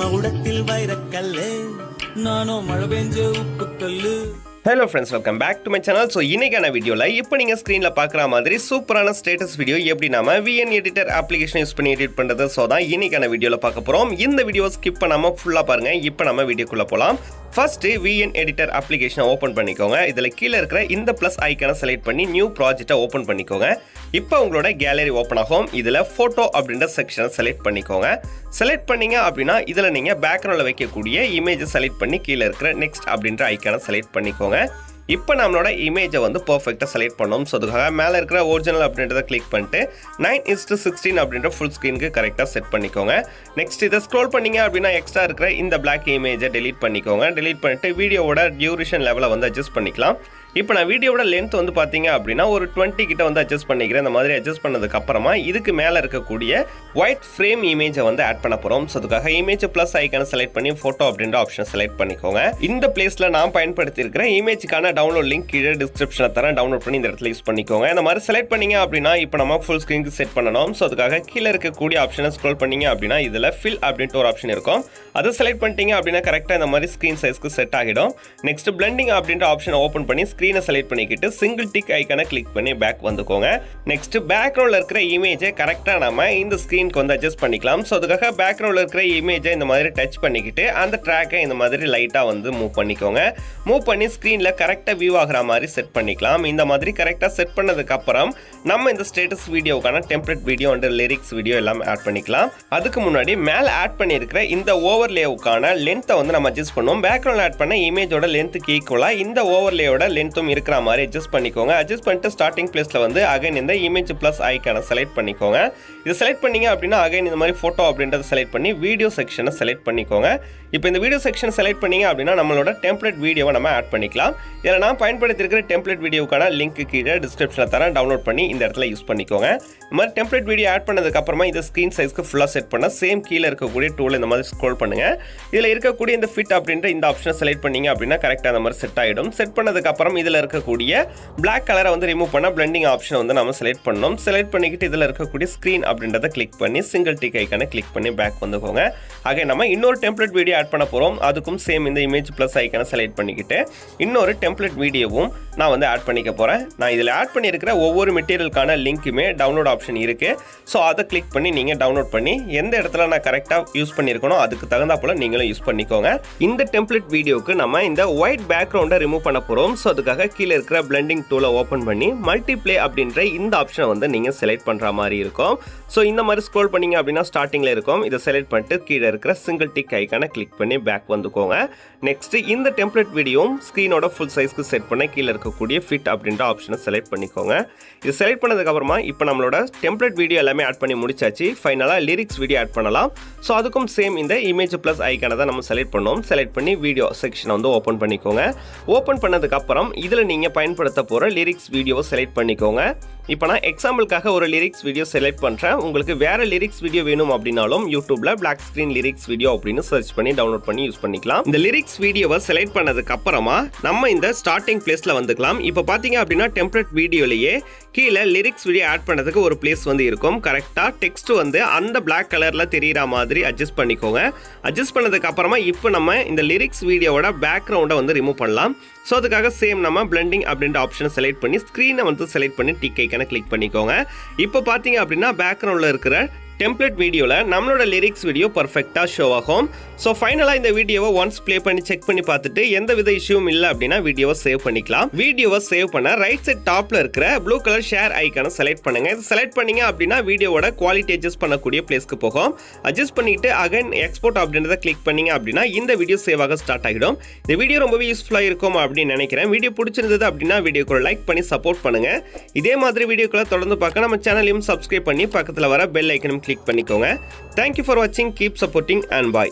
மகுடத்தில் வைரக்கல்லு நானோ மழை பெஞ்ச உப்பு கல்லு. Hello friends, welcome back to my channel. So இன்னைக்கான வீடியோவில் இப்போ நீங்கள் ஸ்க்ரீனில் பார்க்குற மாதிரி சூப்பரான ஸ்டேட்டஸ் வீடியோ எப்படி நாம விஎன் எடிட்டர் அப்ளிகேஷன் யூஸ் பண்ணி எடிட் பண்ணுறது. ஸோ தான் இன்னைக்கான வீடியோவில் பார்க்க போகிறோம். இந்த வீடியோ ஸ்கிப் பண்ணாமல் ஃபுல்லாக பாருங்கள். இப்போ நம்ம வீடியோக்குள்ளே போகலாம். ஃபர்ஸ்ட் விஎன் எடிட்டர் அப்ளிகேஷனை ஓப்பன் பண்ணிக்கோங்க. இதில் கீழே இருக்கிற இந்த ப்ளஸ் ஐக்கானை செலக்ட் பண்ணி நியூ ப்ராஜெக்டை ஓப்பன் பண்ணிக்கோங்க. இப்போ உங்களோட கேலரி ஓப்பன் ஆகும். இதில் ஃபோட்டோ அப்படின்ற செக்ஷனை செலக்ட் பண்ணிக்கோங்க. செலக்ட் பண்ணீங்க அப்படின்னா இதில் நீங்கள் பேக்ரவுண்டில் வைக்கக்கூடிய இமேஜை செலக்ட் பண்ணி கீழே இருக்கிற நெக்ஸ்ட் அப்படின்ற ஐக்கானை செலக்ட் பண்ணிக்கோங்க. இப்போ நம்மளோட இமேஜை வந்து பர்ஃபெக்டாக செலக்ட் பண்ணோம். ஸோ அதுக்காக மேலே இருக்கிற ஒரிஜினல் அப்படின்றத கிளிக் பண்ணிட்டு 9:16 அப்படின்ற ஃபுல் ஸ்க்ரீனுக்கு கரெக்டாக செட் பண்ணிக்கோங்க. நெக்ஸ்ட் இதை ஸ்க்ரோல் பண்ணீங்க அப்படின்னா எக்ஸ்ட்ரா இருக்கிற இந்த பிளாக் இமேஜை டெலீட் பண்ணிக்கோங்க. டெலீட் பண்ணிட்டு வீடியோவோட டியூரேஷன் லெவலை வந்து அட்ஜஸ்ட் பண்ணிக்கலாம். இப்போ நான் வீடியோட லென்த் வந்து பார்த்தீங்க அப்படின்னா ஒரு 20 கிட்ட வந்து அட்ஜஸ்ட் பண்ணிக்கிறேன். இந்த மாதிரி அட்ஜஸ்ட் பண்ணதுக்கு அப்புறமா இதுக்கு மேலே இருக்கக்கூடிய ஒயிட் ஃப்ரேம் இமேஜை வந்து ஆட் பண்ண போகிறோம். ஸோ அதுக்காக இமேஜ் ப்ளஸ் ஐக்கான செலக்ட் பண்ணி ஃபோட்டோ அப்படின்ற ஆப்ஷன் செலக்ட் பண்ணிக்கோங்க. இந்த பிளேஸில் நான் பயன்படுத்தி இருக்கிற இமேஜுக்கான டவுன்லோட் லிங்க் கீழே டிஸ்கிரிப்ஷனில் தரேன். டவுன்லோட் பண்ணி இந்த இடத்துல யூஸ் பண்ணிக்கோங்க. இந்த மாதிரி செலக்ட் பண்ணீங்க அப்படின்னா இப்போ நம்ம ஃபுல் ஸ்க்ரீனுக்கு செட் பண்ணணும். ஸோ அதுக்காக கீழே இருக்கக்கூடிய ஆப்ஷனை ஸ்க்ரோல் பண்ணீங்க அப்படின்னா இதில் ஃபில் அப்படின்ட்டு ஒரு ஆப்ஷன் இருக்கும். அதை செலக்ட் பண்ணிட்டீங்க அப்படின்னா கரெக்டாக இந்த மாதிரி ஸ்க்ரீன் சைஸ்க்கு செட் ஆகிடும். நெக்ஸ்ட் பிளெண்டிங் அப்படின்ற ஆப்ஷனை ஓப்பன் பண்ணி ஸ்க்ரீனை செலக்ட் பண்ணிக்கிட்டு சிங்கிள் டிக் ஐக்கானை கிளிக் பண்ணி பேக் வந்துக்கோங்க. நெக்ஸ்ட் பேக்ரவுண்டில் இருக்கிற இமேஜை கரெக்டாக நம்ம இந்த ஸ்க்ரீனுக்கு வந்து அட்ஜஸ்ட் பண்ணிக்கலாம். ஸோ அதுக்காக பேக்ரவுண்டில் இருக்கிற இமேஜை இந்த மாதிரி டச் பண்ணிக்கிட்டு அந்த ட்ராக்கை இந்த மாதிரி லைட்டாக வந்து மூவ் பண்ணிக்கோங்க. மூவ் பண்ணி ஸ்க்ரீனில் கரெக்டாக வியூ ஆகிற மாதிரி செட் பண்ணிக்கலாம். இந்த மாதிரி கரெக்டாக செட் பண்ணதுக்கு அப்புறம் நம்ம இந்த ஸ்டேட்டஸ் வீடியோக்கான template video and lyrics video எல்லாம் ஆட் பண்ணிக்கலாம். அதுக்கு முன்னாடி மேலே ஆட் பண்ணியிருக்கிற இந்த ஓவர்லேவுக்கான லென்த்தை வந்து நம்ம அட்ஜஸ்ட் பண்ணுவோம். பேக்ரவுண்ட் ஆட் பண்ண இமேஜோட லென்த்துக்கு ஈக்குவலாக இந்த ஓவர்லேயோட லென்த்தும் இருக்கிற மாதிரி அட்ஜஸ்ட் பண்ணிக்கோங்க. அட்ஜஸ்ட் பண்ணிட்டு ஸ்டார்டிங் பிளேஸ்ல வந்து அகைன் இந்த இமேஜ் பிளஸ் ஐக்கானை செலக்ட் பண்ணிக்கோங்க. இது செலக்ட் பண்ணீங்க அப்படின்னா அகைன் இந்த மாதிரி போட்டோ அப்படின்றத செலக்ட் பண்ணி வீடியோ செக்ஷனை செலக்ட் பண்ணிக்கோங்க. இப்போ இந்த வீடியோ செக்ஷன் செலக்ட் பண்ணீங்க அப்படின்னா நம்மளோட டெம்ப்ளேட் வீடியோவை நம்ம ஆட் பண்ணிக்கலாம். இதில் நான் பயன்படுத்தி இருக்கிற டெம்ப்ளேட் வீடியோக்கான லிங்க் கீழே டிஸ்கிரிப்ஷனில் தரேன். டவுன்லோட் பண்ணி இந்த இடத்துல யூஸ் பண்ணிக்கோங்க. இந்த மாதிரி டெம்ப்ளேட் வீடியோ ஆட் பண்ணதுக்கு அப்புறமா இந்த ஸ்க்ரீன் சைஸ்க்கு ஃபுல்லாக செட் பண்ண சேம் கீழே இருக்கக்கூடிய டூல் இந்த மாதிரி ஸ்க்ரோல் பண்ணுங்க. இதில் இருக்கக்கூடிய இந்த ஃபிட் அப்படின்ற இந்த ஆப்ஷனை செலக்ட் பண்ணீங்க அப்படின்னா கரெக்டாக அந்த மாதிரி செட் ஆகிடும். செட் பண்ணதுக்கு அப்புறம் இதில் இருக்கக்கூடிய பிளாக் கலரை வந்து ரிமூவ் பண்ண பிளெண்டிங் ஆப்ஷன் வந்து நம்ம செலக்ட் பண்ணணும். செலக்ட் பண்ணிக்கிட்டு இதில் இருக்கக்கூடிய ஸ்க்ரீன் அப்படின்றத கிளிக் பண்ணி சிங்கிள் டிக் ஐக்கானை கிளிக் பண்ணி பேக் வந்துக்கோங்க. ஆக நம்ம இன்னொரு டெம்ப்ளேட் வீடியோ ஆட் பண்ண போகிறோம். அதுக்கும் சேம் இந்த இமேஜ் ப்ளஸ் ஐக்கானை செலக்ட் பண்ணிக்கிட்டு இன்னொரு டெம்ப்ளேட் வீடியோவும் நான் வந்து ஆட் பண்ணிக்க போகிறேன். நான் இதில் ஆட் பண்ணியிருக்கிற ஒவ்வொரு மெட்டீரியலுக்கான லிங்க்குமே டவுன்லோட் ஆப்ஷன் இருக்குது. ஸோ அதை கிளிக் பண்ணி நீங்கள் டவுன்லோட் பண்ணி எந்த இடத்துல நான் கரெக்டாக யூஸ் பண்ணியிருக்கணும் அதுக்கு தகுந்தா போல் நீங்களும் யூஸ் பண்ணிக்கோங்க. இந்த டெம்ப்ளேட் வீடியோக்கு நம்ம இந்த ஒயிட் பேக்ரவுண்டை ரிமூவ் பண்ண போகிறோம். ஸோ அதுக்காக கீழே இருக்கிற பிளெண்டிங் டூலை ஓப்பன் பண்ணி மல்டிப்ளே அப்படின்ற இந்த ஆப்ஷனை வந்து நீங்கள் செலக்ட் பண்ணுற மாதிரி இருக்கும். ஸோ இந்த மாதிரி ஸ்க்ரோல் பண்ணீங்க அப்படின்னா ஸ்டார்டிங்கில் இருக்கும். இதை செலக்ட் பண்ணிட்டு கீழே இருக்கிற சிங்கிள் டிக் ஐக்கானை கிளிக் பண்ணி பேக் வந்துக்கோங்க. நெக்ஸ்ட் இந்த டெம்ப்ளேட் வீடியோவும் ஸ்க்ரீனோட ஃபுல் சைஸ்க்கு செட் பண்ண கீழே இருக்கக்கூடிய ஃபிட் அப்படின்ற ஆப்ஷனை செலக்ட் பண்ணிக்கோங்க. இது செலக்ட் பண்ணதுக்கு அப்புறமா இப்போ நம்மளோட டெம்ப்ளேட் வீடியோ எல்லாமே ஆட் பண்ணி முடிச்சாச்சு. ஃபைனலாக லிரிக்ஸ் வீடியோ ஆட் பண்ணலாம். ஸோ அதுக்கும் சேம் இந்த இமேஜ் ப்ளஸ் ஐக்கானை தான் நம்ம செலக்ட் பண்ணோம். செலக்ட் பண்ணி வீடியோ செக்ஷனை வந்து ஓப்பன் பண்ணிக்கோங்க. ஓப்பன் பண்ணதுக்கு அப்புறம் இதில் நீங்கள் பயன்படுத்த போகிற லிரிக்ஸ் வீடியோவை செலக்ட் பண்ணிக்கோங்க. இப்போ நான் எக்ஸாம்பிளுக்காக ஒரு லிரிக்ஸ் வீடியோ செலக்ட் பண்ணுறேன். உங்களுக்கு வேறு லிரிக்ஸ் வீடியோ வேணும் அப்படின்னாலும் யூடியூப்ல பிளாக் ஸ்க்ரீன் லிரிக்ஸ் வீடியோ அப்படின்னு சர்ச் பண்ணி டவுன்லோட் பண்ணி யூஸ் பண்ணிக்கலாம். இந்த லிரிக்ஸ் வீடியோவை செலக்ட் பண்ணதுக்கு அப்புறமா நம்ம இந்த ஸ்டார்டிங் பிளேஸில் வந்துக்கலாம். இப்போ பார்த்தீங்க அப்படின்னா டெம்ப்ளேட் வீடியோலேயே கீழே லிரிக்ஸ் வீடியோ ஆட் பண்ணதுக்கு ஒரு பிளேஸ் வந்து இருக்கும். கரெக்டாக டெக்ஸ்ட் வந்து அந்த பிளாக் கலரில் தெரிகிற மாதிரி அட்ஜஸ்ட் பண்ணிக்கோங்க. அட்ஜஸ்ட் பண்ணதுக்கு அப்புறமா இப்போ நம்ம இந்த லிரிக்ஸ் வீடியோவோட பேக்ரவுண்டை வந்து ரிமூவ் பண்ணலாம். ஸோ அதுக்காக சேம் நம்ம பிளெண்டிங் அப்படின்ற ஆப்ஷனை செலக்ட் பண்ணி ஸ்க்ரீனை வந்து செலக்ட் பண்ணி டிக் ஐக்கானை கிளிக் பண்ணிக்கோங்க. இப்போ பார்த்தீங்க அப்படின்னா பேக்ரவுண்டில் இருக்கிற டெம்ப்ளேட் வீடியோவில் நம்மளோட லிரிக்ஸ் வீடியோ பர்ஃபெக்டாக ஷோ ஆகும். ஸோ ஃபைனலாக இந்த வீடியோவை ஒன்ஸ் ப்ளே பண்ணி செக் பண்ணி பார்த்துட்டு எந்த வித இஷ்யூவும் இல்லை அப்படின்னா வீடியோவை சேவ் பண்ணிக்கலாம். வீடியோவை சேவ் பண்ண ரைட் சைட் டாப்பில் இருக்கிற ப்ளூ கலர் ஷேர் ஐக்கானை செலக்ட் பண்ணுங்க. இது செலக்ட் பண்ணீங்க அப்படின்னா வீடியோவோட குவாலிட்டி அட்ஜஸ்ட் பண்ணக்கூடிய பிளேஸ்க்கு போகும். அட்ஜஸ்ட் பண்ணிட்டு அகைன் எக்ஸ்போர்ட் அப்படின்றத கிளிக் பண்ணீங்க அப்படின்னா இந்த வீடியோ சேவ் ஆக ஸ்டார்ட் ஆகிடும். இந்த வீடியோ ரொம்பவே யூஸ்ஃபுல்லாக இருக்கும் அப்படின்னு நினைக்கிறேன். வீடியோ பிடிச்சிருந்தது அப்படின்னா வீடியோக்கு லைக் பண்ணி சப்போர்ட் பண்ணுங்க. இதே மாதிரி வீடியோக்களை தொடர்ந்து பார்க்க நம்ம சேனலையும் சப்ஸ்கிரைப் பண்ணி பக்கத்தில் வர பெல் ஐக்கனும் கிளிக் பண்ணிக்கோங்க. Thank you for watching. Keep supporting and bye.